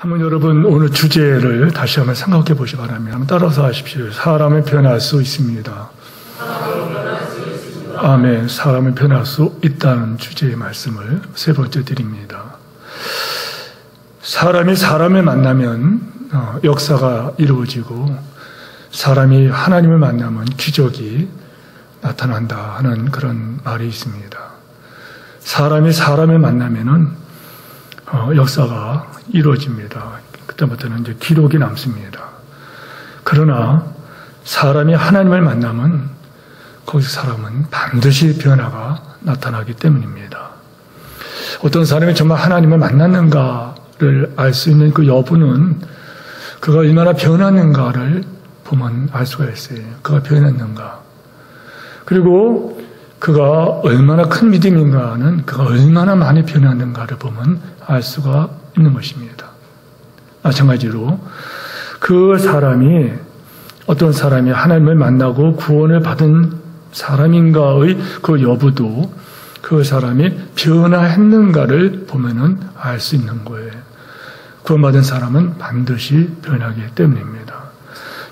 한번 여러분 오늘 주제를 다시 한번 생각해 보시기 바랍니다. 한번 따라서 하십시오. 사람은 변할 수 있습니다. 아멘. 사람은 변할 수 있다는 주제의 말씀을 세 번째 드립니다. 사람이 사람을 만나면 역사가 이루어지고 사람이 하나님을 만나면 기적이 나타난다 하는 그런 말이 있습니다. 사람이 사람을 만나면은 역사가 이루어집니다. 그때부터는 이제 기록이 남습니다. 그러나 사람이 하나님을 만나면 거기서 사람은 반드시 변화가 나타나기 때문입니다. 어떤 사람이 정말 하나님을 만났는가를 알 수 있는 그 여부는 그가 얼마나 변했는가를 보면 알 수가 있어요. 그가 변했는가. 그리고 그가 얼마나 큰 믿음인가는 그가 얼마나 많이 변했는가를 보면 알 수가 있는 것입니다. 마찬가지로 그 사람이 어떤 사람이 하나님을 만나고 구원을 받은 사람인가의 그 여부도 그 사람이 변화했는가를 보면은 알 수 있는 거예요. 구원받은 사람은 반드시 변하기 때문입니다.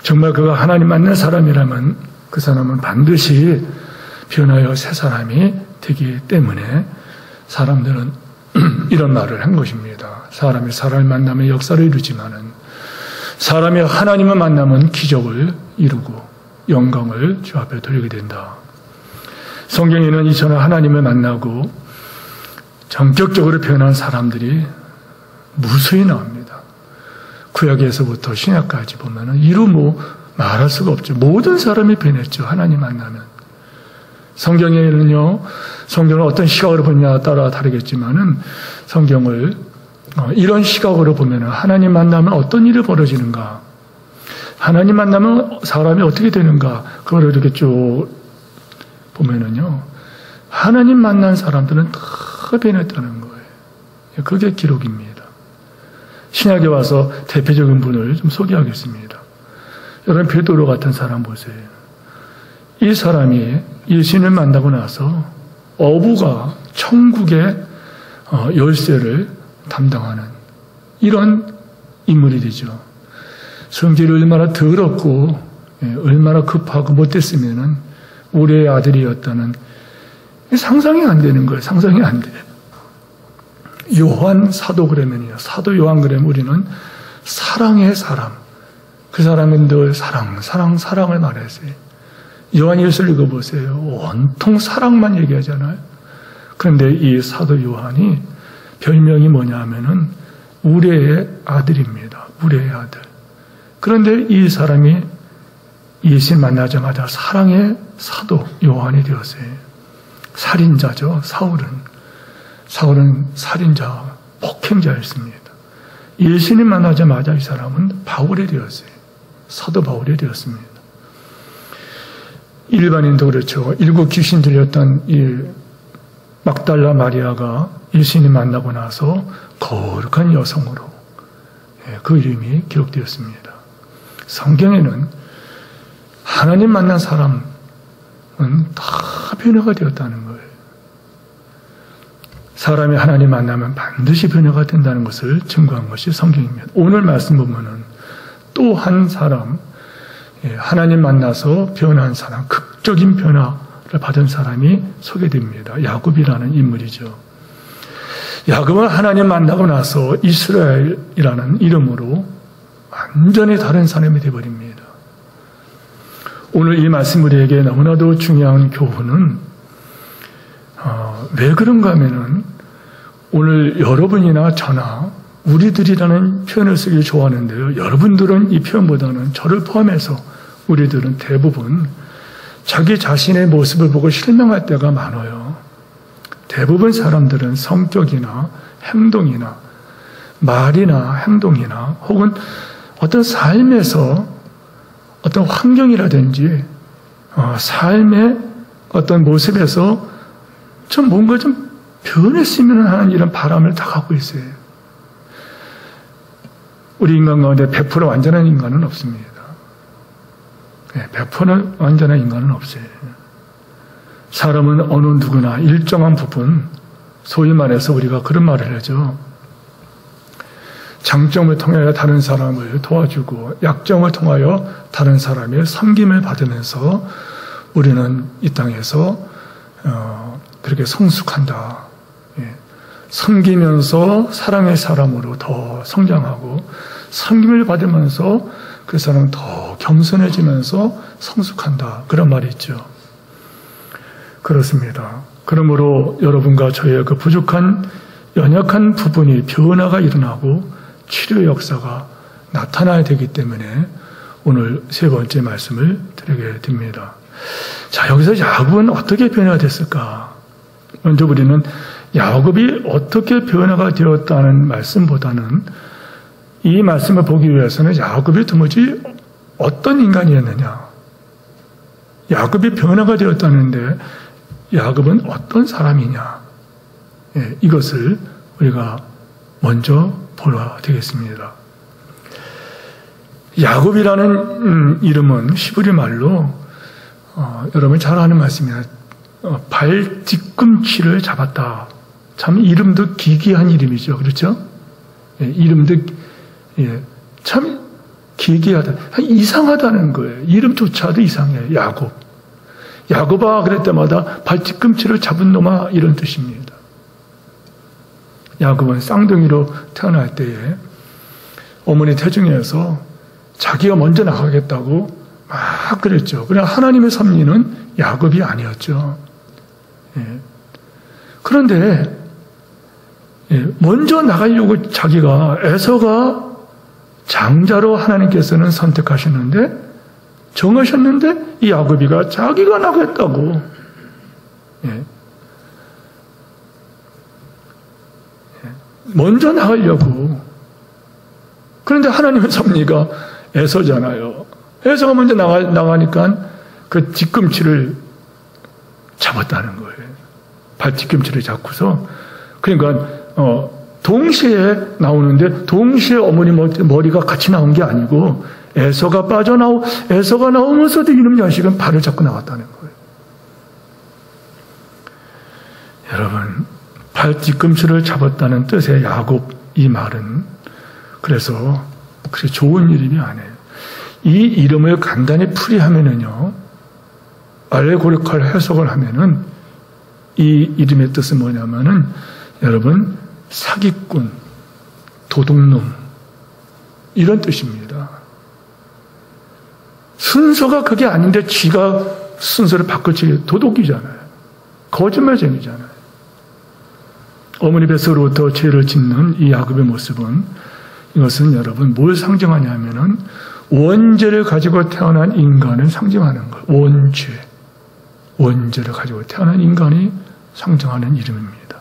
정말 그가 하나님 만난 사람이라면 그 사람은 반드시 변하여 새 사람이 되기 때문에 사람들은 이런 말을 한 것입니다. 사람이 사람을 만나면 역사를 이루지만은 사람이 하나님을 만나면 기적을 이루고 영광을 주 앞에 돌리게 된다. 성경에는 이처럼 하나님을 만나고 전격적으로 변한 사람들이 무수히 나옵니다. 구약에서부터 신약까지 보면은 이루 말할 수가 없죠. 모든 사람이 변했죠. 하나님 만나면. 성경에는요, 성경을 어떤 시각으로 보느냐에 따라 다르겠지만은 성경을 이런 시각으로 보면은 하나님 만나면 어떤 일이 벌어지는가, 하나님 만나면 사람이 어떻게 되는가, 그걸 이렇게 쭉 보면은요, 하나님 만난 사람들은 다 변했다는 거예요. 그게 기록입니다. 신약에 와서 대표적인 분을 좀 소개하겠습니다. 여러분, 베드로 같은 사람 보세요. 이 사람이 예수님을 만나고 나서 어부가 천국의 열쇠를 담당하는 이런 인물이 되죠. 성질이 얼마나 더럽고 얼마나 급하고 못됐으면은 우리의 아들이었다는 상상이 안 되는 거예요. 상상이 안 돼요. 요한 사도 그러면요. 사도 요한 그러면 우리는 사랑의 사람. 그 사람은 늘 사랑을 말했어요. 요한 1서를 읽어보세요. 온통 사랑만 얘기하잖아요. 그런데 이 사도 요한이 별명이 뭐냐 하면은 우레의 아들입니다. 우레의 아들. 그런데 이 사람이 예수님 만나자마자 사랑의 사도 요한이 되었어요. 살인자죠. 사울은 살인자, 폭행자였습니다. 예수님 만나자마자 이 사람은 바울이 되었어요. 사도 바울이 되었습니다. 일반인도 그렇죠. 7 귀신 들렸던 이 막달라 마리아가 예수님 만나고 나서 거룩한 여성으로 그 이름이 기록되었습니다. 성경에는 하나님 만난 사람은 다 변화가 되었다는 거예요. 사람이 하나님 만나면 반드시 변화가 된다는 것을 증거한 것이 성경입니다. 오늘 말씀 보면은 또 한 사람, 하나님 만나서 변한 사람, 극적인 변화를 받은 사람이 소개됩니다. 야곱이라는 인물이죠. 야곱은 하나님 만나고 나서 이스라엘이라는 이름으로 완전히 다른 사람이 되어버립니다. 오늘 이 말씀 우리에게 너무나도 중요한 교훈은 왜 그런가 하면은 오늘 여러분이나 저나 우리들이라는 표현을 쓰기 좋아하는데요. 여러분들은 이 표현보다는 저를 포함해서 우리들은 대부분 자기 자신의 모습을 보고 실망할 때가 많아요. 대부분 사람들은 성격이나 행동이나 말이나 행동이나 혹은 어떤 삶에서 어떤 환경이라든지 삶의 어떤 모습에서 좀 뭔가 좀 변했으면 하는 이런 바람을 다 갖고 있어요. 우리 인간 가운데 100% 완전한 인간은 없습니다. 100% 완전한 인간은 없어요. 사람은 어느 누구나 일정한 부분, 소위 말해서 우리가 그런 말을 하죠. 장점을 통하여 다른 사람을 도와주고 약점을 통하여 다른 사람의 섬김을 받으면서 우리는 이 땅에서 그렇게 성숙한다. 섬기면서 사랑의 사람으로 더 성장하고 섬김을 받으면서 그 사람은 더 겸손해지면서 성숙한다. 그런 말이 있죠. 그렇습니다. 그러므로 여러분과 저의 그 부족한 연약한 부분이 변화가 일어나고 치료 역사가 나타나야 되기 때문에 오늘 세 번째 말씀을 드리게 됩니다. 자, 여기서 야곱은 어떻게 변화가 됐을까? 먼저 우리는 야곱이 어떻게 변화가 되었다는 말씀보다는 이 말씀을 보기 위해서는 야곱이 도무지 어떤 인간이었느냐, 야곱이 변화가 되었다는데 야곱은 어떤 사람이냐, 이것을 우리가 먼저 보아야 되겠습니다. 야곱이라는 이름은 히브리 말로 여러분 잘 아는 말씀입니다. 발 뒤꿈치를 잡았다. 참 이름도 기괴한 이름이죠. 그렇죠? 이름도 참 기괴하다. 이상하다는 거예요. 이름조차도 이상해요. 야곱. 야곱아 그럴 때마다 발 뒤꿈치를 잡은 놈아 이런 뜻입니다. 야곱은 쌍둥이로 태어날 때에 어머니 태중에서 자기가 먼저 나가겠다고 막 그랬죠. 그러나 하나님의 섭리는 야곱이 아니었죠. 그런데 먼저 나가려고 자기가 에서가 장자로 하나님께서는 선택하셨는데 정하셨는데 이 야곱이가 자기가 나가겠다고 먼저 나가려고. 그런데 하나님의 섭리가 에서잖아요. 에서가 먼저 나가니까 그 뒤꿈치를 잡았다는 거예요. 발 뒤꿈치를 잡고서. 그러니까 동시에 나오는데 동시에 어머니 머리가 같이 나온 게 아니고 에서가 에서가 나오면서도 이놈 자식은 발을 잡고 나왔다는 거예요. 여러분, 발 뒤꿈치를 잡았다는 뜻의 야곱 이 말은 그래서 그렇게 좋은 이름이 아니에요. 이 이름을 간단히 풀이하면은요, 알레고리컬 해석을 하면은 이 이름의 뜻은 뭐냐면은 여러분 사기꾼, 도둑놈 이런 뜻입니다. 순서가 그게 아닌데 지가 순서를 바꿔치기 도둑이잖아요. 거짓말쟁이잖아요. 어머니 뱃속으로부터 죄를 짓는 이 야곱의 모습은 이것은 여러분 뭘 상징하냐면은 원죄를 가지고 태어난 인간을 상징하는 거예요. 원죄를 가지고 태어난 인간이 상징하는 이름입니다.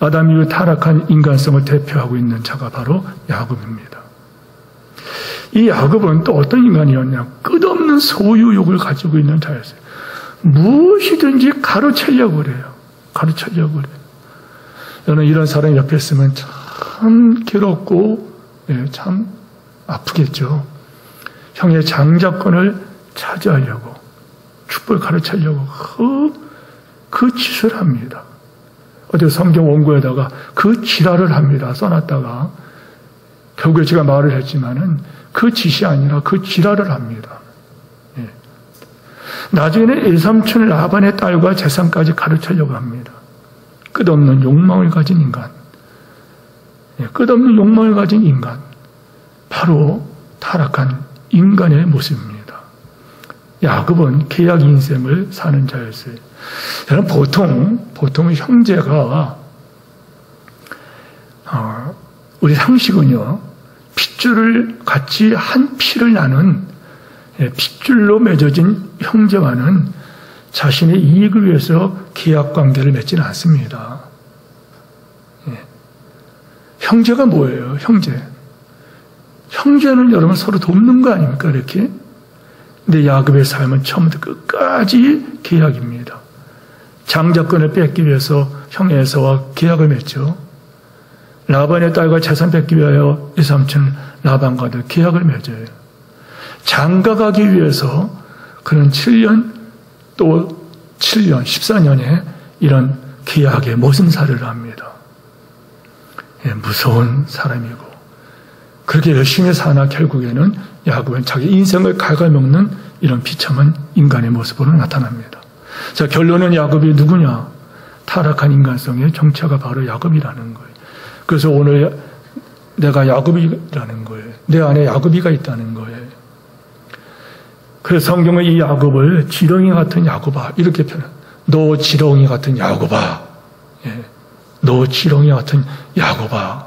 아담 이후 타락한 인간성을 대표하고 있는 자가 바로 야곱입니다. 이 야곱은 또 어떤 인간이었냐? 끝없는 소유욕을 가지고 있는 자였어요. 무엇이든지 가로채려고 그래요. 저는 이런 사람이 옆에 있으면 참 괴롭고 참 아프겠죠. 형의 장자권을 차지하려고 축복을 가르치려고 그 짓을 합니다. 어제 성경 원고에다가 그 지랄을 합니다. 써놨다가 결국에 제가 말을 했지만은 그 짓이 아니라 그 지랄을 합니다. 나중에는 일삼촌 라반의 딸과 재산까지 가르치려고 합니다. 끝없는 욕망을 가진 인간. 끝없는 욕망을 가진 인간. 바로 타락한 인간의 모습입니다. 야곱은 계약 인생을 사는 자였어요. 여러분 보통 형제가 우리 상식은요, 핏줄을 같이 한 피를 나눈 핏줄로 맺어진 형제와는 자신의 이익을 위해서 계약 관계를 맺지는 않습니다. 형제가 뭐예요? 형제는 여러분 서로 돕는 거 아닙니까? 이렇게. 근데 야곱의 삶은 처음부터 끝까지 계약입니다. 장자권을 뺏기 위해서 형 에서와 계약을 맺죠. 라반의 딸과 재산 뺏기 위하여 이삼촌 라반과도 계약을 맺어요. 장가가기 위해서 그는 7년 또 7년, 14년에 이런 계약의 모순사를 합니다. 무서운 사람이고 그렇게 열심히 사나 결국에는 야곱은 자기 인생을 갉아먹는 이런 비참한 인간의 모습으로 나타납니다. 자, 결론은 야곱이 누구냐? 타락한 인간성의 정체가 바로 야곱이라는 거예요. 그래서 오늘 내가 야곱이라는 거예요. 내 안에 야곱이가 있다는 거예요. 그래서 성경은 이 야곱을 지렁이 같은 야곱아 이렇게 표현합니다. 너 지렁이 같은 야곱아. 예. 너 지렁이 같은 야곱아.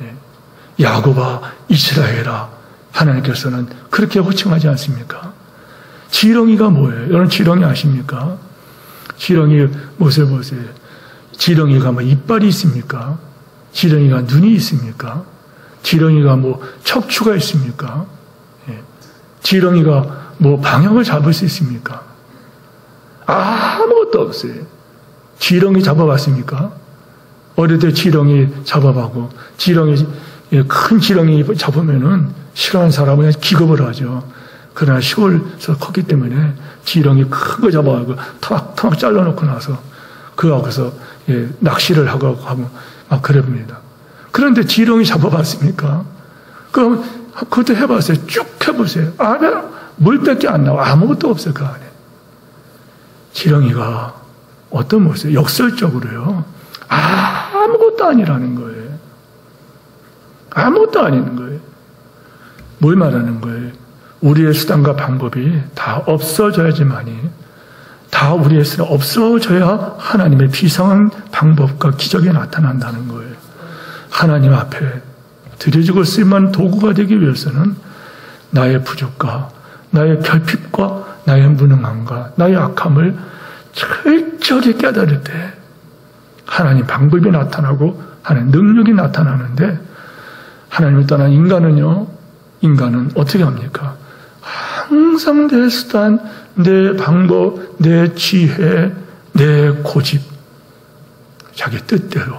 예. 야곱아 이스라엘아. 하나님께서는 그렇게 호칭하지 않습니까? 지렁이가 뭐예요? 여러분 지렁이 아십니까? 지렁이 모습을 보세요. 지렁이가 뭐 이빨이 있습니까? 지렁이가 눈이 있습니까? 지렁이가 뭐 척추가 있습니까? 예. 지렁이가 뭐 방향을 잡을 수 있습니까? 아무것도 없어요. 지렁이 잡아봤습니까? 어릴 때 지렁이 잡아보고 지렁이 큰 지렁이 잡으면은 싫어하는 사람은 기겁을 하죠. 그러나 시골에서 컸기 때문에 지렁이 큰 거 잡아가지고 탁탁 잘라놓고 나서 그 앞에서 낚시를 하고 하면 막 그럽니다. 그런데 지렁이 잡아봤습니까? 그럼 그것도 해봤어요. 쭉 해보세요. 안에 물밖에 안 나와. 아무것도 없어요. 그 안에. 지렁이가 어떤 모습이에요? 역설적으로요. 아무것도 아니라는 거예요. 아무것도 아닌 거예요. 뭘 말하는 거예요? 우리의 수단과 방법이 다 없어져야지만이 다 우리의 수단 없어져야 하나님의 비상한 방법과 기적이 나타난다는 거예요. 하나님 앞에 드려지고 쓸만한 도구가 되기 위해서는 나의 부족과 나의 결핍과 나의 무능함과 나의 악함을 철저히 깨달을 때 하나님 방법이 나타나고 하나님 능력이 나타나는데 하나님을 떠난 인간은 어떻게 합니까? 항상 내 수단, 내 방법, 내 지혜, 내 고집, 자기 뜻대로.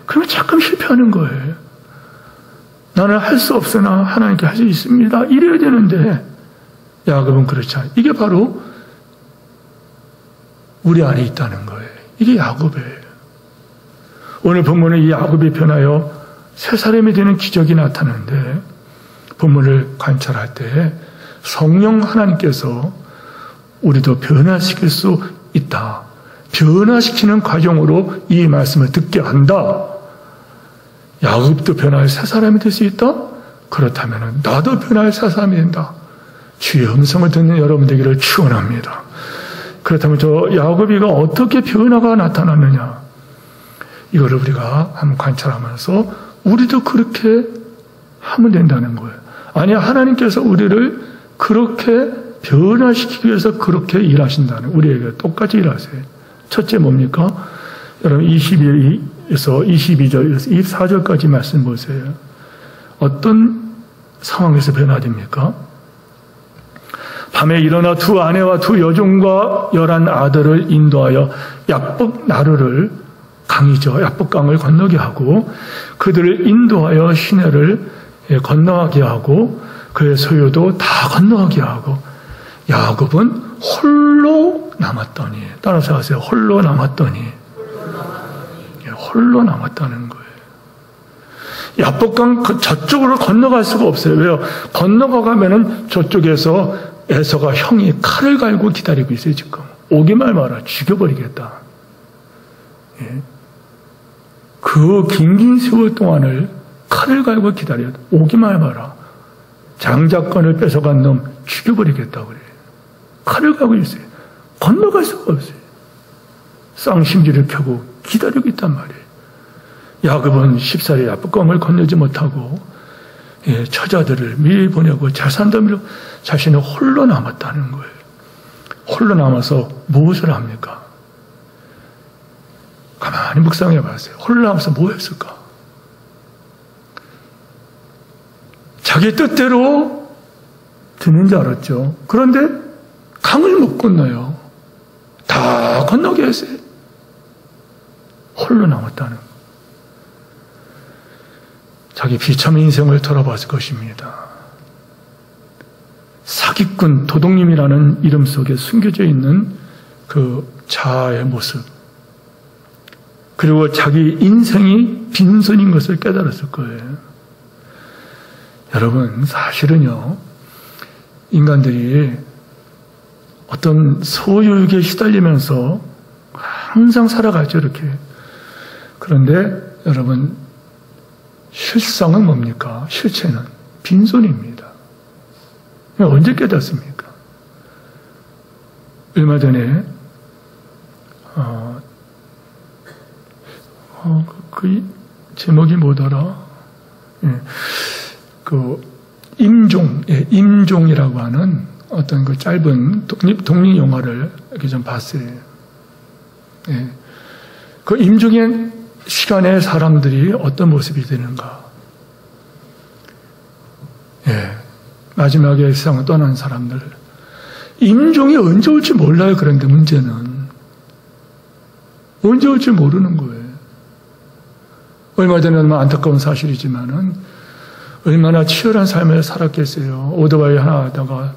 그러면 잠깐 실패하는 거예요. 나는 할 수 없으나 하나님께 할 수 있습니다. 이래야 되는데 야곱은 그렇지 않아요. 이게 바로 우리 안에 있다는 거예요. 이게 야곱이에요. 오늘 본문은 이 야곱이 변하여 새 사람이 되는 기적이 나타나는데 본문을 관찰할 때 성령 하나님께서 우리도 변화시킬 수 있다. 변화시키는 과정으로 이 말씀을 듣게 한다. 야곱도 변화할 새 사람이 될 수 있다? 그렇다면 나도 변화할 새 사람이 된다. 주의 음성을 듣는 여러분 되기를 축원합니다. 그렇다면 저 야곱이가 어떻게 변화가 나타났느냐? 이거를 우리가 한번 관찰하면서 우리도 그렇게 하면 된다는 거예요. 아니, 하나님께서 우리를 그렇게 변화시키기 위해서 그렇게 일하신다는, 우리에게 똑같이 일하세요. 첫째 뭡니까? 여러분 21에서 22절에서 24절까지 말씀 보세요. 어떤 상황에서 변화됩니까? 밤에 일어나 두 아내와 두 여종과 11 아들을 인도하여 약복 나루를 강이죠. 약복강을 건너게 하고 그들을 인도하여 시내를 건너가게 하고 그의 소유도 다 건너가게 하고 야곱은 홀로 남았더니, 따라서 하세요. 홀로 남았더니. 홀로 남았다는 거예요. 야복강 저쪽으로 건너갈 수가 없어요. 왜요? 건너가면은 저쪽에서 에서가 형이 칼을 갈고 기다리고 있어요. 지금 오기만 마라 죽여버리겠다. 예. 그 긴 세월 동안을 칼을 갈고 기다려 오기만 마라. 장자권을 뺏어간 놈 죽여버리겠다 그래요. 칼을 갈고 있어요. 건너갈 수가 없어요. 쌍심지를 펴고 기다리고 있단 말이에요. 야곱은 쉽사리 야복강을 건너지 못하고 처자들을 미리 보내고 재산도 밀고 자신은 홀로 남았다는 거예요. 홀로 남아서 무엇을 합니까? 가만히 묵상해 봤어요. 홀로 남아서 뭐 했을까? 자기 뜻대로 되는 줄 알았죠. 그런데 강을 못 건너요. 다 건너게 했어요. 홀로 남았다는 거예요. 자기 비참한 인생을 돌아봤을 것입니다. 사기꾼, 도둑님이라는 이름 속에 숨겨져 있는 그 자아의 모습, 그리고 자기 인생이 빈손인 것을 깨달았을 거예요. 여러분, 사실은요, 인간들이 어떤 소유욕에 시달리면서 항상 살아가죠, 이렇게. 그런데 여러분, 실상은 뭡니까? 실체는 빈손입니다. 언제 깨닫습니까? 얼마 전에 그 제목이 뭐더라? 예, 임종이라고 하는 어떤 그 짧은 독립 영화를 이렇게 좀 봤어요. 예, 그 임종의 시간에 사람들이 어떤 모습이 되는가? 예, 마지막에 세상을 떠난 사람들. 임종이 언제 올지 몰라요. 그런데 문제는 언제 올지 모르는 거예요. 얼마 전에 얼마나 안타까운 사실이지만은 얼마나 치열한 삶을 살았겠어요. 오토바이 하나 하다가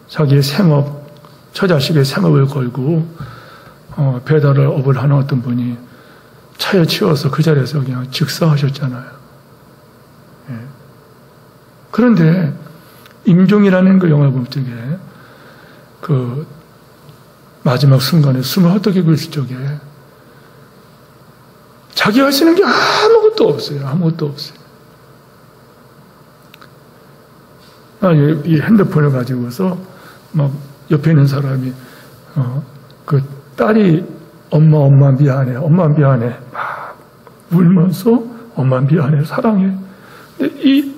자기의 생업, 처자식의 생업을 걸고 배달업을 하는 어떤 분이 차에 치워서 그 자리에서 그냥 즉사하셨잖아요. 예. 그런데 임종이라는 그 영화 볼 적에 그 마지막 순간에 숨을 헛되게 있을 적에 자기가 할 수 있는 게 아무것도 없어요. 아무것도 없어요. 이 핸드폰을 가지고서 막 옆에 있는 사람이 그 딸이 엄마 미안해 막 울면서 엄마 미안해 사랑해. 근데 이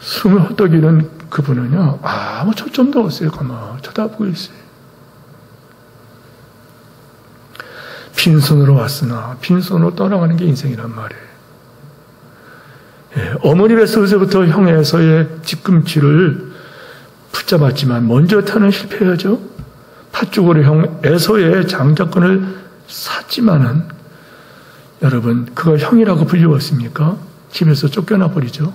숨을 헛되기는 그분은요 아무 초점도 없어요. 가만 쳐다보고 있어요. 빈손으로 왔으나 빈손으로 떠나가는 게 인생이란 말이에요. 예, 어머니 뱃속에서부터 형에서의 뒤꿈치를 붙잡았지만 먼저 타는 실패하죠. 팥죽으로 형 에서의 장자권을 샀지만은 여러분 그걸 형이라고 불리웠습니까? 집에서 쫓겨나 버리죠.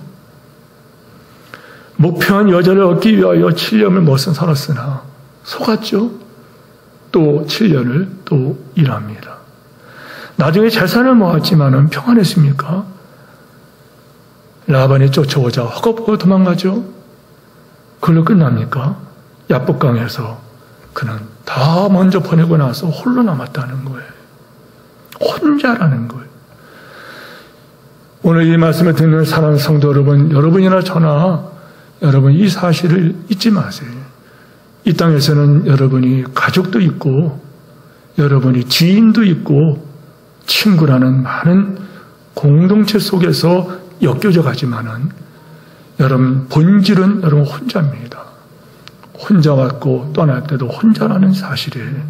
목표한 여자를 얻기 위하여 7년을 멋은 살았으나 속았죠. 또 7년을 또 일합니다. 나중에 재산을 모았지만은 평안했습니까? 라반이 쫓아오자 허겁허겁 도망가죠. 그걸로 끝납니까? 야복강에서 그는 다 먼저 보내고 나서 홀로 남았다는 거예요. 혼자라는 거예요. 오늘 이 말씀을 듣는 사랑하는 성도 여러분, 여러분이나 저나 여러분 이 사실을 잊지 마세요. 이 땅에서는 여러분이 가족도 있고 여러분이 지인도 있고 친구라는 많은 공동체 속에서 엮여져 가지만은 여러분 본질은 여러분 혼자입니다. 혼자 왔고 떠날 때도 혼자라는 사실이에요.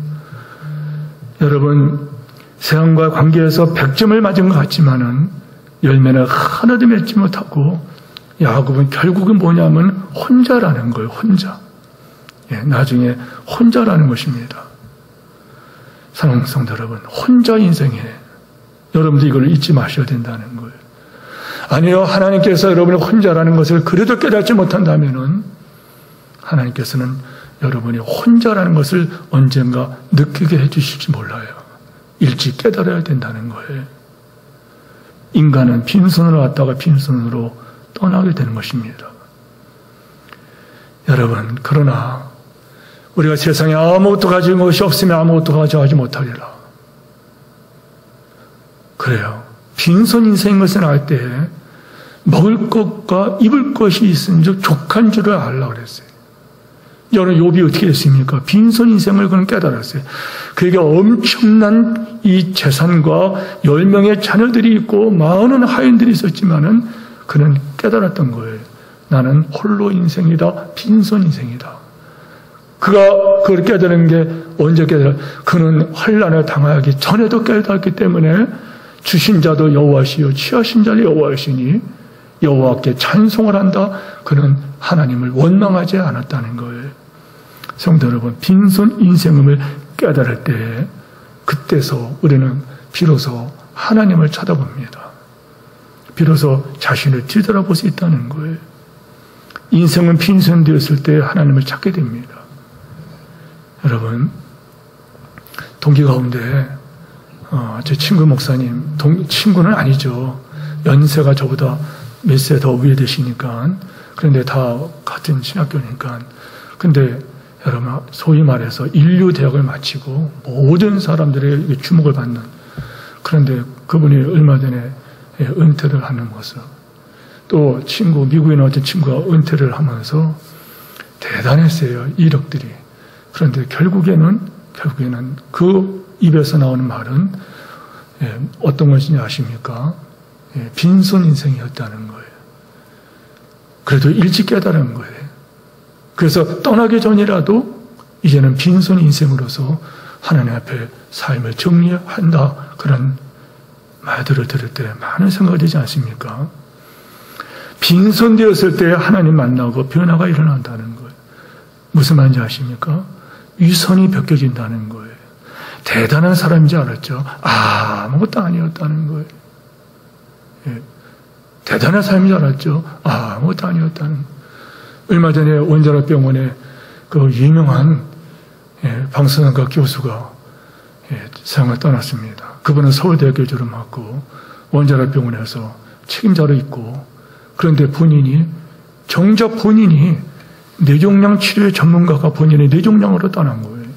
여러분 세상과 관계에서 100점을 맞은 것 같지만은 열매는 하나도 맺지 못하고 야곱은 결국은 뭐냐면 혼자라는 거예요. 혼자. 예, 나중에 혼자라는 것입니다. 사랑하는 성도 여러분, 혼자 인생이에요. 여러분도 이걸 잊지 마셔야 된다는 거예요. 아니요, 하나님께서 여러분이 혼자라는 것을 그래도 깨닫지 못한다면은 하나님께서는 여러분이 혼자라는 것을 언젠가 느끼게 해주실지 몰라요. 일찍 깨달아야 된다는 거예요. 인간은 빈손으로 왔다가 빈손으로 떠나게 되는 것입니다. 여러분, 그러나 우리가 세상에 아무것도 가진 것이 없으면 아무것도 가져가지 못하리라. 그래요. 빈손 인생인 것을 알 때 먹을 것과 입을 것이 있은즉 족한 줄을 알라 그랬어요. 여러분 욥이 어떻게 했습니까? 빈손 인생을 그는 깨달았어요. 그에게 엄청난 이 재산과 10명의 자녀들이 있고 많은 하인들이 있었지만은 그는 깨달았던 거예요. 나는 홀로 인생이다. 빈손 인생이다. 그가 그걸 깨달은 게 언제 깨달아? 그는 환난을 당하기 전에도 깨달았기 때문에 주신 자도 여호와시요 취하신 자도 여호와시니 여호와께 찬송을 한다. 그는 하나님을 원망하지 않았다는 거예요. 성도 여러분, 빈손 인생음을 깨달을 때 그때서 우리는 비로소 하나님을 쳐다봅니다. 비로소 자신을 뒤돌아볼 수 있다는 거예요. 인생은 빈손 되었을 때 하나님을 찾게 됩니다. 여러분, 동기 가운데 제 친구 목사님, 친구는 아니죠. 연세가 저보다 몇 세 더 위에 되시니까, 그런데 다 같은 신학교니까. 근데 여러분, 소위 말해서 인류 대학을 마치고 모든 사람들의 주목을 받는, 그런데 그분이 얼마 전에 은퇴를 하는 모습. 또 친구, 미국에 나온 친구가 은퇴를 하면서 대단했어요, 이력들이. 그런데 결국에는 그 입에서 나오는 말은 어떤 것인지 아십니까? 빈손 인생이었다는 거예요. 그래도 일찍 깨달은 거예요. 그래서 떠나기 전이라도 이제는 빈손 인생으로서 하나님 앞에 삶을 정리한다. 그런 말들을 들을 때 많은 생각이 되지 않습니까? 빈손 되었을 때 하나님 만나고 변화가 일어난다는 거예요. 무슨 말인지 아십니까? 위선이 벗겨진다는 거예요. 대단한 사람인지 알았죠? 아무것도 아니었다는 거예요. 대단한 사람인지 알았죠? 아무것도 아니었다는 거예요. 얼마 전에 원자력병원에 그 유명한 방사능과 교수가 세상을 떠났습니다. 그분은 서울대학교 졸업하고 원자력병원에서 책임자로 있고, 그런데 정작 본인이 뇌종양 치료의 전문가가 본인의 뇌종양으로 떠난 거예요.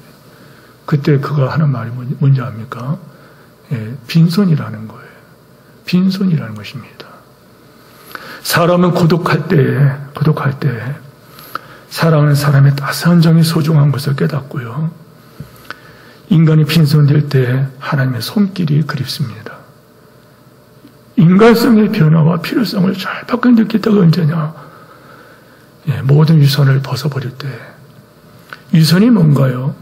그때 그가 하는 말이 뭔지 압니까? 빈손이라는 거예요. 빈손이라는 것입니다. 사람은 고독할 때 사랑하는 사람의 따스한 정이 소중한 것을 깨닫고요. 인간이 빈손될 때 하나님의 손길이 그립습니다. 인간성의 변화와 필요성을 절박하게 느낄 때가 언제냐? 모든 위선을 벗어버릴 때. 위선이 뭔가요?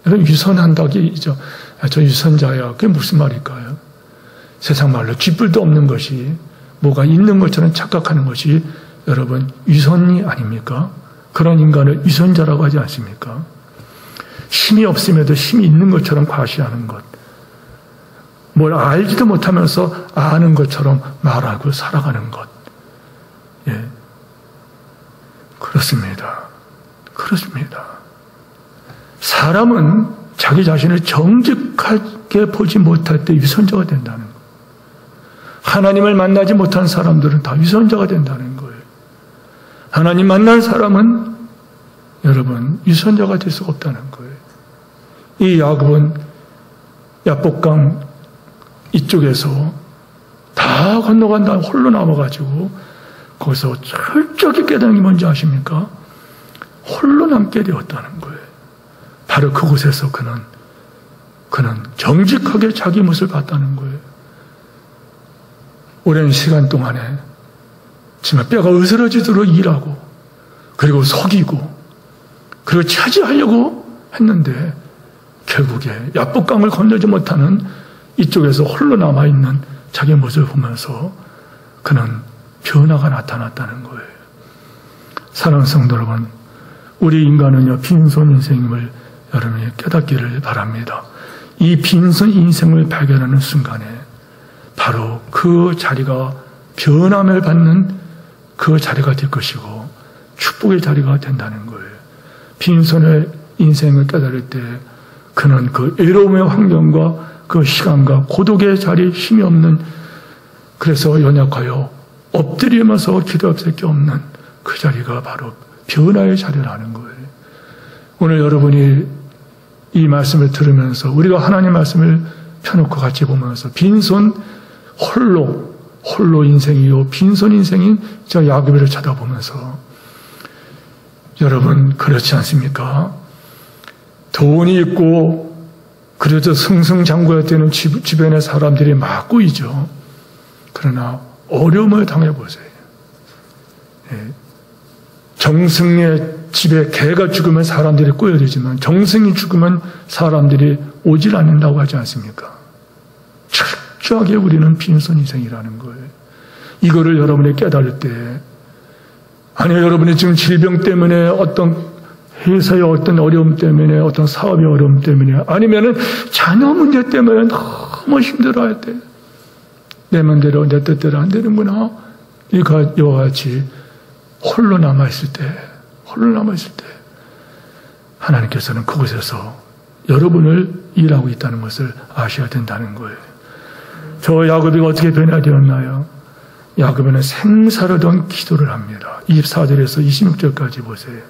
여러분, 위선한다기죠. 저 위선자야. 그게 무슨 말일까요? 세상 말로 쥐뿔도 없는 것이, 뭐가 있는 것처럼 착각하는 것이 여러분 위선이 아닙니까? 그런 인간을 위선자라고 하지 않습니까? 힘이 없음에도 힘이 있는 것처럼 과시하는 것. 뭘 알지도 못하면서 아는 것처럼 말하고 살아가는 것. 그렇습니다. 사람은 자기 자신을 정직하게 보지 못할 때 위선자가 된다는 거예요. 하나님을 만나지 못한 사람들은 다 위선자가 된다는 거예요. 하나님 만난 사람은 여러분 위선자가 될 수가 없다는 거예요. 이 야곱은 야복강 이쪽에서 다 건너간 다음 홀로 남아가지고 거기서 철저히 깨달은 게 뭔지 아십니까? 홀로 남게 되었다는 거예요. 바로 그곳에서 그는 정직하게 자기 몫을 봤다는 거예요. 오랜 시간 동안에 정말 뼈가 으스러지도록 일하고, 그리고 속이고, 그리고 차지하려고 했는데 결국에 야복강을 건너지 못하는 이쪽에서 홀로 남아있는 자기 모습을 보면서 그는 변화가 나타났다는 거예요. 사랑하는 성도 여러분, 우리 인간은요 빈손 인생임을 여러분이 깨닫기를 바랍니다. 이 빈손 인생을 발견하는 순간에 바로 그 자리가 변함을 받는 그 자리가 될 것이고 축복의 자리가 된다는 거예요. 빈손의 인생을 깨달을 때 그는 그 외로움의 환경과 그 시간과 고독의 자리, 힘이 없는, 그래서 연약하여 엎드리면서 기도할 수밖에 없는 그 자리가 바로 변화의 자리라는 거예요. 오늘 여러분이 이 말씀을 들으면서 우리가 하나님 말씀을 펴놓고 같이 보면서 빈손 홀로 인생이요 빈손 인생인 저 야곱을 쳐다보면서 여러분 그렇지 않습니까? 돈이 있고 그래도 승승장구할 때는 주변의 사람들이 막 꼬이죠. 그러나 어려움을 당해보세요. 정승의 집에 개가 죽으면 사람들이 꼬여들지만 정승이 죽으면 사람들이 오질 않는다고 하지 않습니까? 철저하게 우리는 빈손 인생이라는 거예요. 이거를 여러분이 깨달을 때, 아니요 여러분이 지금 질병 때문에 어떤 회사의 어떤 어려움 때문에 어떤 사업의 어려움 때문에 아니면은 자녀 문제 때문에 너무 힘들어할 때 내 맘대로 내 뜻대로 안 되는구나 이와 같이 홀로 남아있을 때 하나님께서는 그곳에서 여러분을 일하고 있다는 것을 아셔야 된다는 거예요. 저 야곱이 어떻게 변화되었나요? 야곱은 생사를 던 기도를 합니다. 24절에서 26절까지 보세요.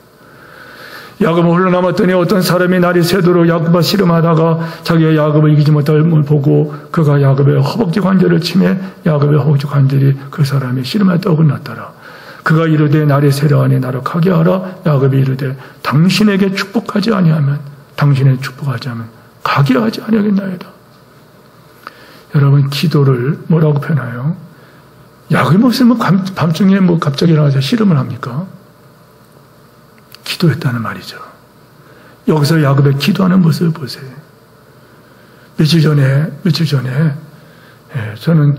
야곱은 홀로 남았더니 어떤 사람이 날이 새도록 야곱과 씨름하다가 자기가 야곱을 이기지 못함을 보고 그가 야곱의 허벅지 관절을 치매 야곱의 허벅지 관절이 그 사람의 씨름에 떠올랐더라. 그가 이르되 날이 새려하니 나를 가게 하라. 야곱이 이르되 당신에게 축복하지 아니하면 당신에게 축복하지 않으면 가게 하지 아니하겠나이다. 여러분 기도를 뭐라고 표현해요? 야곱이 무슨 밤중에 갑자기 일어나서 씨름을 합니까? 기도했다는 말이죠. 여기서 야곱의 기도하는 모습을 보세요. 며칠 전에 저는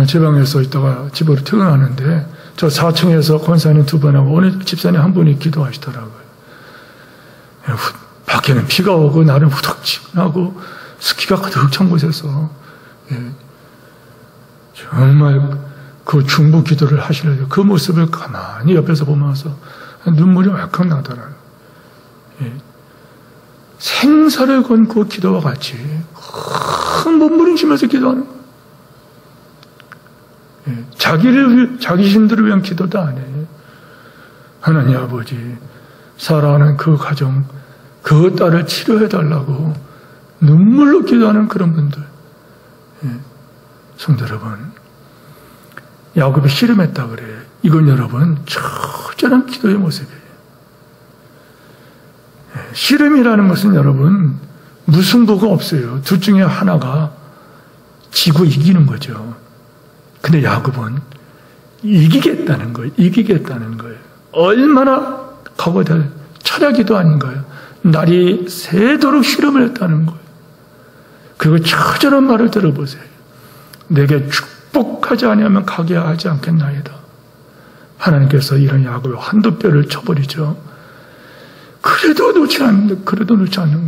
지방에서 있다가 집으로 퇴근하는데 저 4층에서 권사님 2분하고 오늘 집사님 1분이 기도하시더라고요. 밖에는 비가 오고 나는 후덕지근하고 스키가 가득 찬 곳에서 정말 그 중보 기도를 하시려고 그 모습을 가만히 옆에서 보면서 눈물이 왈칵 나더라고요. 생사를 건 그 기도와 같이 큰 몸부림치면서 기도하는 거예요. 자기 신들을 위한 기도도 아니에요. 하나님 아버지, 사랑하는 그 가정, 그 딸을 치료해달라고 눈물로 기도하는 그런 분들. 성도 여러분, 야곱이 씨름했다 그래요. 이건 여러분 처절한 기도의 모습이에요. 씨름이라는 것은 여러분 무승부가 없어요. 둘 중에 하나가 지고 이기는 거죠. 근데 야곱은 이기겠다는 거예요. 얼마나 각오될 철학이도 아닌 거예요. 날이 새도록 씨름을 했다는 거예요. 그리고 처절한 말을 들어보세요. 내게 축복하지 아니하면 가게 하지 않겠나이다. 하나님께서 이런 야곱의 한두 뼈를 쳐버리죠. 그래도 놓지 않는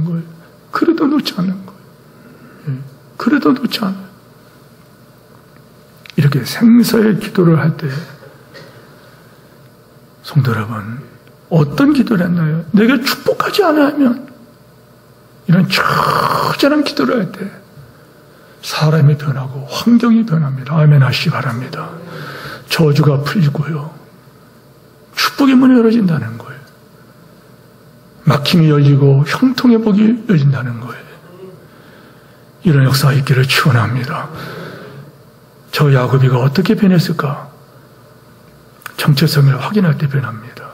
거예요. 이렇게 생사의 기도를 할 때, 성도 여러분, 어떤 기도를 했나요? 내게 축복하지 않으면, 이런 처절한 기도를 할 때, 사람이 변하고 환경이 변합니다. 아멘 하시기 바랍니다. 저주가 풀리고요. 축복의 문이 열어진다는 거예요. 막힘이 열리고 형통의 복이 열린다는 거예요. 이런 역사가 있기를 축원합니다. 저 야곱이가 어떻게 변했을까? 정체성을 확인할 때 변합니다.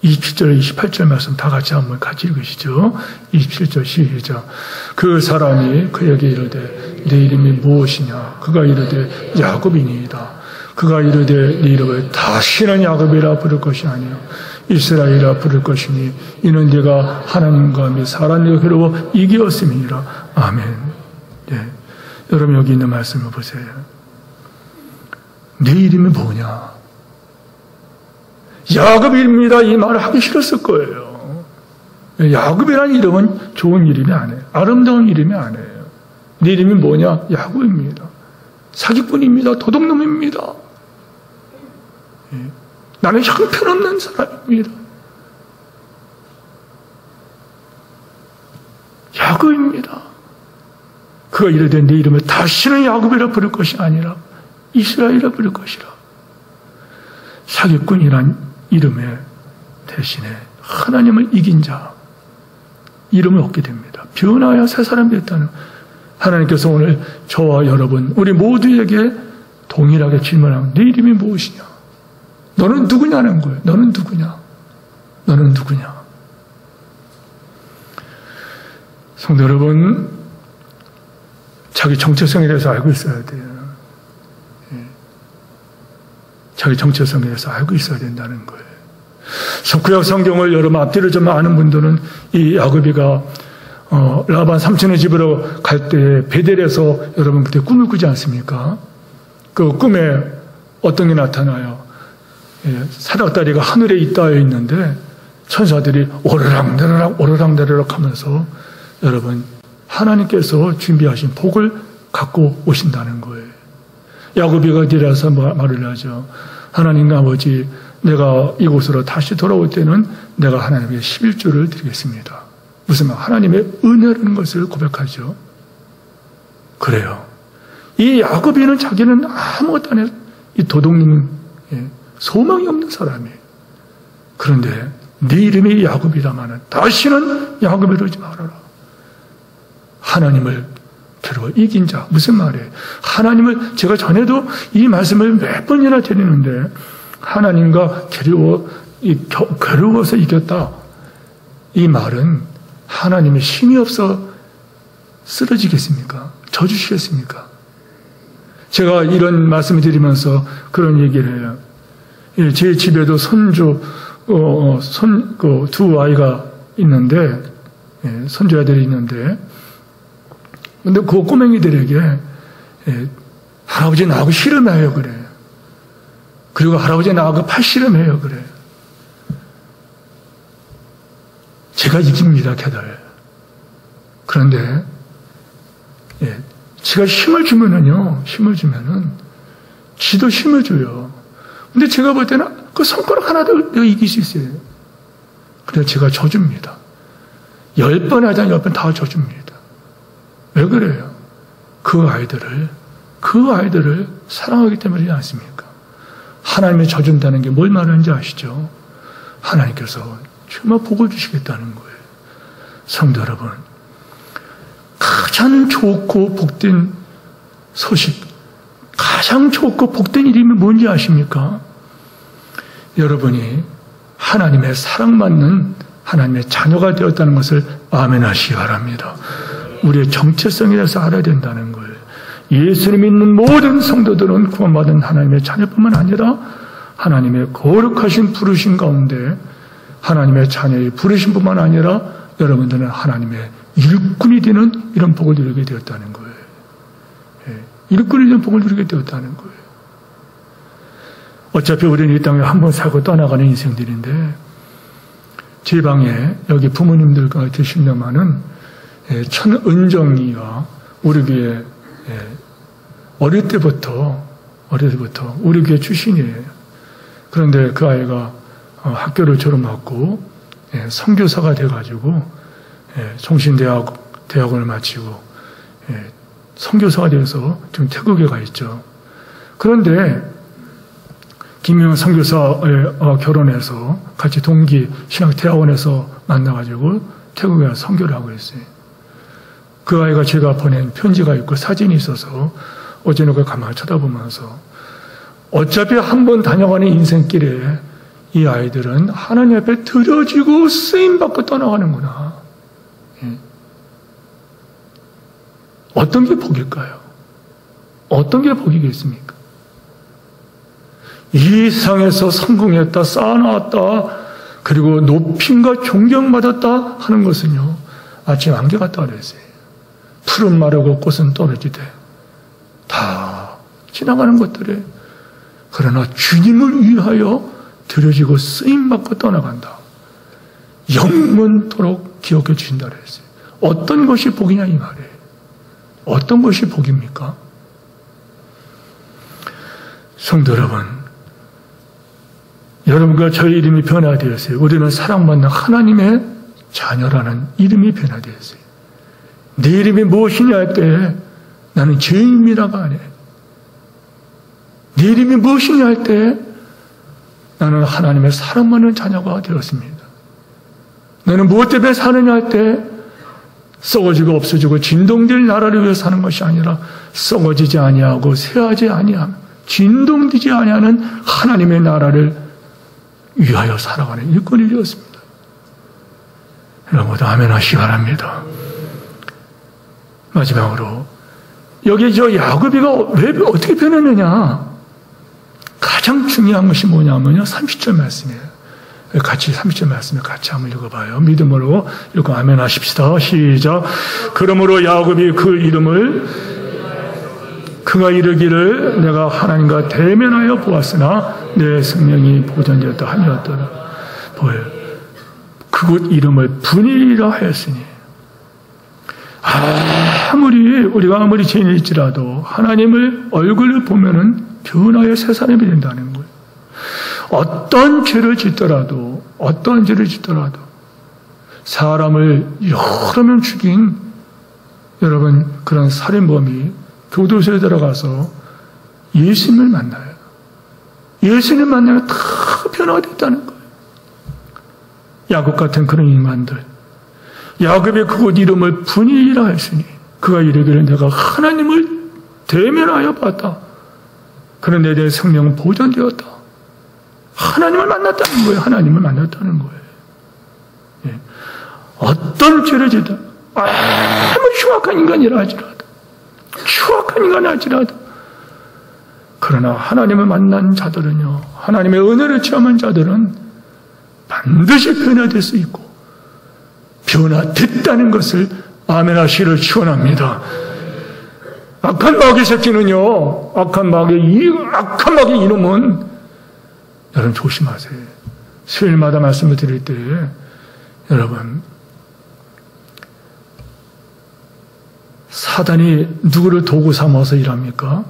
27절, 28절 말씀 다 같이 한번 같이 읽으시죠. 27절 시작. 그 사람이 그에게 이르되 내 이름이 무엇이냐? 그가 이르되 야곱이니이다. 그가 이르되 네 이름을 다시는 야곱이라 부를 것이 아니요 이스라엘이라 부를 것이니 이는 네가 하나님과 및 사람과 겨루어 이기었음이니라. 아멘. 네. 여러분 여기 있는 말씀을 보세요. 네 이름이 뭐냐? 야곱입니다. 이 말을 하기 싫었을 거예요. 야곱이라는 이름은 좋은 이름이 아니에요. 아름다운 이름이 아니에요. 네 이름이 뭐냐? 야곱입니다. 사기꾼입니다. 도둑놈입니다. 나는 형편없는 사람입니다. 야곱입니다. 그가 이르되 네 이름을 다시는 야곱이라 부를 것이 아니라 이스라엘이라 부를 것이라. 사기꾼이란 이름의 대신에 하나님을 이긴 자 이름을 얻게 됩니다. 변화하여 새 사람이 됐다는 하나님께서 오늘 저와 여러분 우리 모두에게 동일하게 질문하면 네 이름이 무엇이냐? 너는 누구냐는 거예요. 너는 누구냐? 성도 여러분, 자기 정체성에 대해서 알고 있어야 돼요. 자기 정체성에 대해서 알고 있어야 된다는 거예요. 구약 성경을 여러분 앞뒤를 좀 아는 분들은 이 야곱이가 라반 삼촌의 집으로 갈 때 베델에서 여러분 그때 꿈을 꾸지 않습니까? 그 꿈에 어떤 게 나타나요? 사닥다리가 하늘에 있다에 있는데 천사들이 오르락내리락 하면서 여러분 하나님께서 준비하신 복을 갖고 오신다는 거예요. 야곱이가 내려서 말을 하죠. 하나님 아버지, 내가 이곳으로 다시 돌아올 때는 내가 하나님께 11조를 드리겠습니다. 무슨 말? 하나님의 은혜라는 것을 고백하죠. 그래요. 이 야곱이는 자기는 아무것도 안 해요. 이 도둑님은 소망이 없는 사람이에요. 그런데 네 이름이 야곱이다마는 다시는 야곱이 되지 말아라. 하나님을 괴로워 이긴 자. 무슨 말이에요? 하나님을, 제가 전에도 이 말씀을 몇 번이나 드리는데, 하나님과 괴로워서 이겼다. 이 말은 하나님의 힘이 없어 쓰러지겠습니까? 져주시겠습니까? 제가 이런 말씀을 드리면서 그런 얘기를 해요. 제 집에도 손주, 두 아이가 있는데, 손주 아들이 있는데, 근데 그 꼬맹이들에게 할아버지 나하고 씨름해요 그래. 그리고 할아버지 나하고 팔씨름해요 그래. 제가 이깁니다 걔들. 그런데 제가 힘을 주면은 지도 힘을 줘요. 근데 제가 볼 때는 그 손가락 하나도 내가 이길 수 있어요. 그래서 제가 져줍니다. 10번 하자 10번 다 져줍니다. 왜 그래요? 그 아이들을 사랑하기 때문이지 않습니까? 하나님이 져준다는 게 뭘 말하는지 아시죠? 하나님께서 정말 복을 주시겠다는 거예요. 성도 여러분, 가장 좋고 복된 소식, 가장 좋고 복된 이름이 뭔지 아십니까? 여러분이 하나님의 사랑받는 하나님의 자녀가 되었다는 것을 아멘하시기 바랍니다. 우리의 정체성에 대해서 알아야 된다는 거예요. 예수를 믿는 모든 성도들은 구원받은 하나님의 자녀뿐만 아니라 하나님의 거룩하신 부르심 가운데 하나님의 자녀의 부르심 뿐만 아니라 여러분들은 하나님의 일꾼이 되는 이런 복을 누리게 되었다는 거예요. 일꾼이 되는 복을 누리게 되었다는 거예요. 어차피 우리는 이 땅에 한 번 살고 떠나가는 인생들인데, 제 방에 여기 부모님들과 계십니다마는 천은정이가 우리 교회 어릴 때부터 우리 교회 출신이에요. 그런데 그 아이가 학교를 졸업하고 선교사가 돼가지고 종신대학원을 마치고 선교사가 되어서 지금 태국에 가 있죠. 그런데 김명은 선교사와 결혼해서 같이 동기 신학대학원에서 만나가지고 태국에 가서 선교를 하고 있어요. 그 아이가 제가 보낸 편지가 있고 사진이 있어서 어제는 그걸 가만히 쳐다보면서 어차피 한 번 다녀가는 인생길에 이 아이들은 하나님 앞에 드려지고 쓰임받고 떠나가는구나. 어떤 게 복일까요? 어떤 게 복이겠습니까? 이 세상에서 성공했다, 쌓아놨다, 그리고 높임과 존경받았다 하는 것은요, 아침 안개 같다 그랬어요. 푸른 마르고 꽃은 떨어지되 다 지나가는 것들에, 그러나 주님을 위하여 드려지고 쓰임받고 떠나간다. 영원토록 기억해 주신다 그랬어요. 어떤 것이 복이냐 이 말이에요. 어떤 것이 복입니까? 성도 여러분, 여러분과 저의 이름이 변화되었어요. 우리는 사랑받는 하나님의 자녀라는 이름이 변화되었어요. 네 이름이 무엇이냐 할 때 나는 죄인이라가 아니에요. 네 이름이 무엇이냐 할 때 나는 하나님의 사랑받는 자녀가 되었습니다. 너는 무엇 때문에 사느냐 할 때 썩어지고 없어지고 진동될 나라를 위해 사는 것이 아니라 썩어지지 아니하고 쇠하지 아니하며 진동되지 아니하는 하나님의 나라를 위하여 살아가는 일꾼이 되었습니다. 여러분 모두 아멘 하시기 바랍니다. 마지막으로 여기 저 야곱이가 왜 어떻게 변했느냐, 가장 중요한 것이 뭐냐면요, 30절 말씀이에요. 같이 30절 말씀을 같이 한번 읽어봐요. 믿음으로 읽고 아멘 하십시다. 시작. 그러므로 야곱이 그 이름을 그가 이르기를 내가 하나님과 대면하여 보았으나 내 생명이 보존되었다 하였더라. 보여요. 그곳 이름을 분이라 하였으니, 우리가 아무리 죄인일지라도 하나님을 얼굴을 보면은 변하여 새 사람이 된다는 거예요. 어떤 죄를 짓더라도 사람을 여러 명 죽인 여러분 그런 살인범이 교도소에 들어가서 예수님을 만나요. 예수님 만나면 다 변화가 됐다는 거예요. 야곱 같은 그런 인간들. 야곱이 그곳 이름을 분이라 했으니 그가 이르기를 내가 하나님을 대면하여 봤다. 그런데 내 생명은 보존되었다. 하나님을 만났다는 거예요. 하나님을 만났다는 거예요. 예. 어떤 죄를 지든 아무리 흉악한 인간이라 할지라도 추악한 인간이라 할지라도 그러나 하나님을 만난 자들은요, 하나님의 은혜를 체험한 자들은 반드시 변화될 수 있고 변화됐다는 것을 아멘 하시기를 축원합니다. 악한 마귀의 새끼는요, 악한 마귀의 이놈은 여러분 조심하세요. 수요일마다 말씀을 드릴 때 여러분 사단이 누구를 도구 삼아서 일합니까?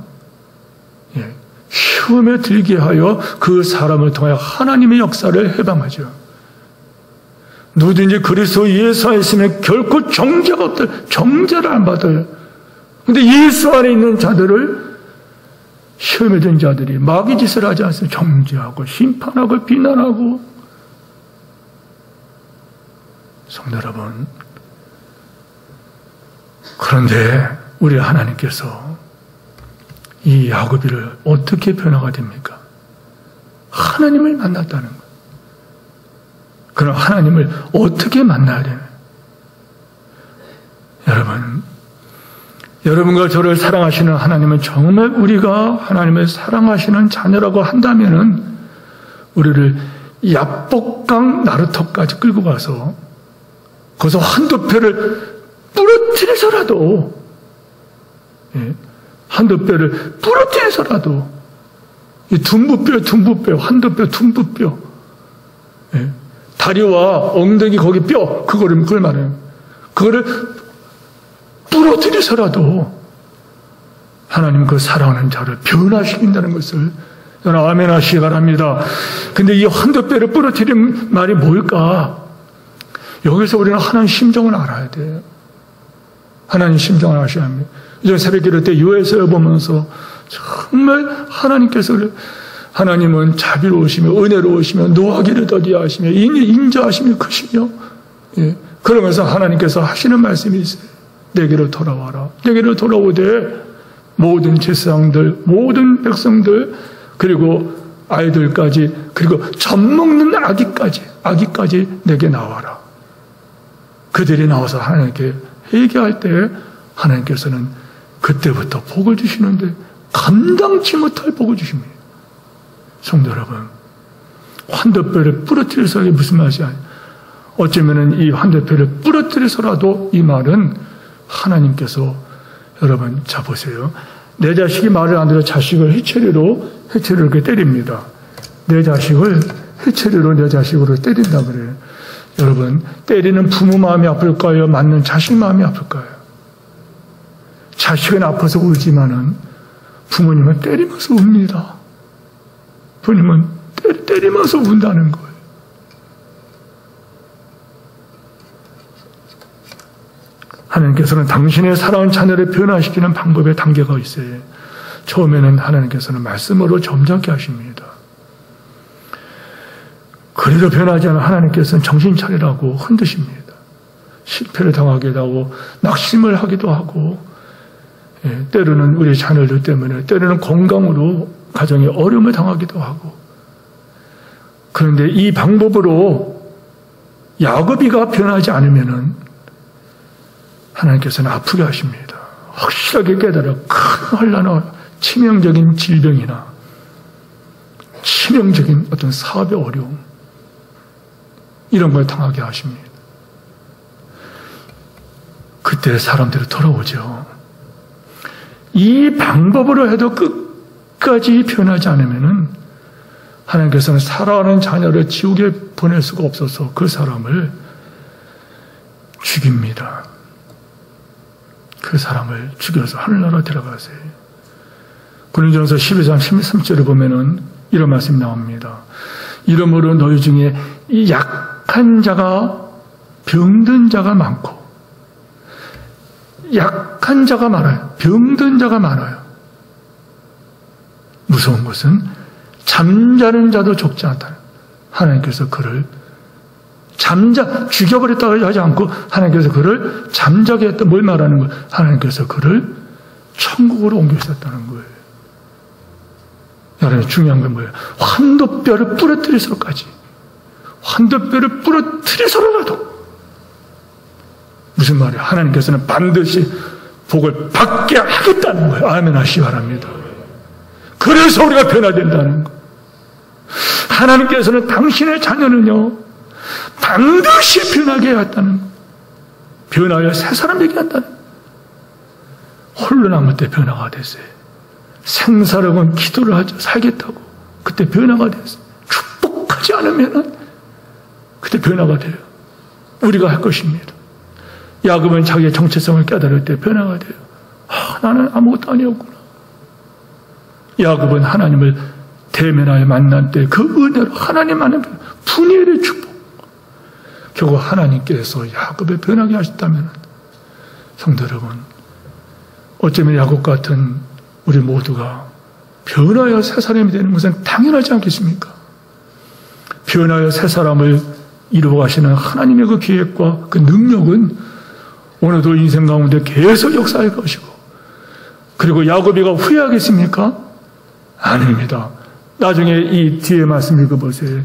예, 시험에 들게 하여 그 사람을 통하여 하나님의 역사를 해방하죠. 누구든지 그리스도 예수 안에 있으면 결코 정죄가 없다. 정죄를 안 받아요. 근데 예수 안에 있는 자들을 시험에 든 자들이 마귀 짓을 하지 않습니까? 정죄하고 심판하고 비난하고. 성도 여러분, 그런데 우리 하나님께서 이 야곱이를 어떻게 변화가 됩니까? 하나님을 만났다는 거예요. 그럼 하나님을 어떻게 만나야 되나요? 여러분과 저를 사랑하시는 하나님은 정말 우리가 하나님을 사랑하시는 자녀라고 한다면은 우리를 야복강 나루터까지 끌고 가서 거기서 한두 뼈를 부러뜨려서라도, 예, 한두 뼈를 부러뜨려서라도 이 둔부뼈, 한두 뼈, 둔부뼈, 예, 다리와 엉덩이 거기 뼈, 그걸 말해요. 그거를 부러뜨려서라도 하나님 그 사랑하는 자를 변화시킨다는 것을 여러분 아멘 하시기 바랍니다. 근데 이 한두 뼈를 부러뜨리는 말이 뭘까? 여기서 우리는 하나님 심정을 알아야 돼요. 하나님 심정을 아셔야 합니다. 이전 새벽 기도 때 요에서에 보면서 정말 하나님은 자비로우시며 은혜로우시며 노하기를 더디하시며 인자하시며 크시며, 예, 그러면서 하나님께서 하시는 말씀이 있어요. 내게로 돌아와라. 내게로 돌아오되 모든 제사장들, 모든 백성들, 그리고 아이들까지, 그리고 젖먹는 아기까지 내게 나와라. 그들이 나와서 하나님께 회개할 때 하나님께서는 그때부터 복을 주시는데 감당치 못할 복을 주십니다. 성도 여러분, 환도뼈를 부러뜨려서 이게 무슨 말이야? 어쩌면은 이 환도뼈를 부러뜨려서라도 이 말은 하나님께서, 여러분 자 보세요. 내 자식이 말을 안 들어 자식을 해체리로 이렇게 때립니다. 내 자식을 해체리로 내 자식으로 때린다 그래요. 여러분, 때리는 부모 마음이 아플까요? 맞는 자식 마음이 아플까요? 자식은 아파서 울지만은 부모님은 때리면서 웁니다. 부모님은 때리면서 운다는 거예요. 하나님께서는 당신의 사랑하는 자녀를 변화시키는 방법의 단계가 있어요. 처음에는 하나님께서는 말씀으로 점잖게 하십니다. 그래도 변하지 않은 하나님께서는 정신 차리라고 흔드십니다. 실패를 당하기도 하고 낙심을 하기도 하고, 예, 때로는 우리 자녀들 때문에, 때로는 건강으로 가정에 어려움을 당하기도 하고. 그런데 이 방법으로 야곱이가 변하지 않으면은 하나님께서는 아프게 하십니다. 확실하게 깨달아 큰 환난이나 치명적인 질병이나 치명적인 어떤 사업의 어려움, 이런 걸 당하게 하십니다. 그때 사람들이 돌아오죠. 이 방법으로 해도 끝까지 변하지 않으면은 하나님께서는 사랑하는 자녀를 지옥에 보낼 수가 없어서 그 사람을 죽입니다. 그 사람을 죽여서 하늘나라 데려가세요. 고린도전서 12장 13절을 보면은 이런 말씀이 나옵니다. 이러므로 너희 중에 이 약한 자가, 병든 자가 많고, 약한 자가 많아요. 병든 자가 많아요. 무서운 것은 잠자는 자도 적지 않다. 하나님께서 그를 죽여버렸다고 하지 않고 하나님께서 그를 잠자게 했다. 뭘 말하는 거예요? 하나님께서 그를 천국으로 옮기셨다는 거예요. 여러분, 중요한 건 뭐예요? 환도뼈를 부러뜨리서까지, 환도뼈를 부러뜨리서라도 무슨 말이에요? 하나님께서는 반드시 복을 받게 하겠다는 거예요. 아멘 하시기 바랍니다. 그래서 우리가 변화된다는 거예요. 하나님께서는 당신의 자녀는요, 반드시 변하게 하겠다는 거예요. 변하여 새 사람 되게 한다는 거예요. 홀로 남을 때 변화가 됐어요. 생사력은 기도를 하죠. 살겠다고. 그때 변화가 됐어요. 축복하지 않으면 그때 변화가 돼요. 우리가 할 것입니다. 야곱은 자기의 정체성을 깨달을 때 변화가 돼요. 나는 아무것도 아니었구나. 야곱은 하나님을 대면하여 만난 때 그 은혜로 하나님 만난 분이엘의 축복. 결국 하나님께서 야곱을 변하게 하셨다면, 성도 여러분, 어쩌면 야곱 같은 우리 모두가 변하여 새 사람이 되는 것은 당연하지 않겠습니까? 변하여 새 사람을 이루어 가시는 하나님의 그 계획과 그 능력은 오늘도 인생 가운데 계속 역사할 것이고, 그리고 야곱이가 후회하겠습니까? 아닙니다. 나중에 이 뒤에 말씀 읽어보세요.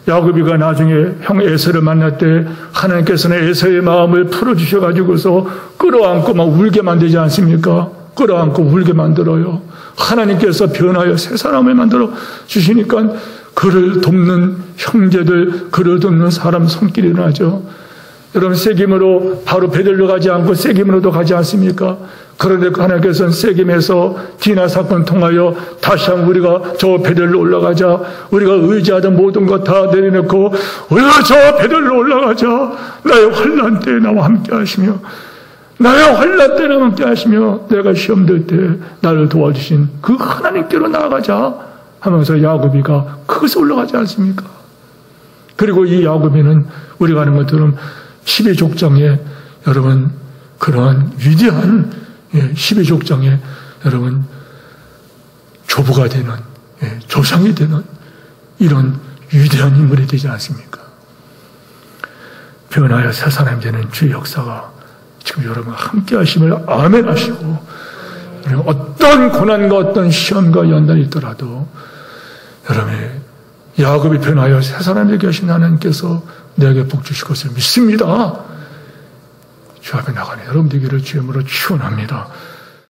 야곱이가 나중에 형 에서를 만날 때 하나님께서는 에서의 마음을 풀어주셔가지고서 끌어안고 막 울게 만들지 않습니까? 끌어안고 울게 만들어요. 하나님께서 변하여 새 사람을 만들어 주시니까 그를 돕는 형제들, 그를 돕는 사람 손길이 나죠. 여러분, 세김으로 바로 베들로 가지 않고 세김으로도 가지 않습니까? 그런데 하나님께서는 세김에서 디나 사건 통하여 다시 한번 우리가 저 베들로 올라가자. 우리가 의지하던 모든 것 다 내려놓고 우리가 저 베들로 올라가자. 나의 환난 때에 나와 함께 하시며, 나의 환난 때에 나와 함께 하시며, 내가 시험 들 때 나를 도와주신 그 하나님께로 나아가자 하면서 야곱이가 그것에 올라가지 않습니까? 그리고 이 야곱이는 우리가 아는 것처럼 12족장에 여러분 그러한 위대한 12족장에 여러분 조부가 되는, 조상이 되는 이런 위대한 인물이 되지 않습니까? 변하여 새 사람이 되는 주의 역사가 지금 여러분 함께 하심을 아멘 하시고, 어떤 고난과 어떤 시험과 연단이 있더라도 여러분의 야곱이 변하여 새 사람이 되게 하신 하나님께서 내게 복 주실 것을 믿습니다. 주 앞에 나가는 여러분 되기를 주의 이름으로 축원합니다.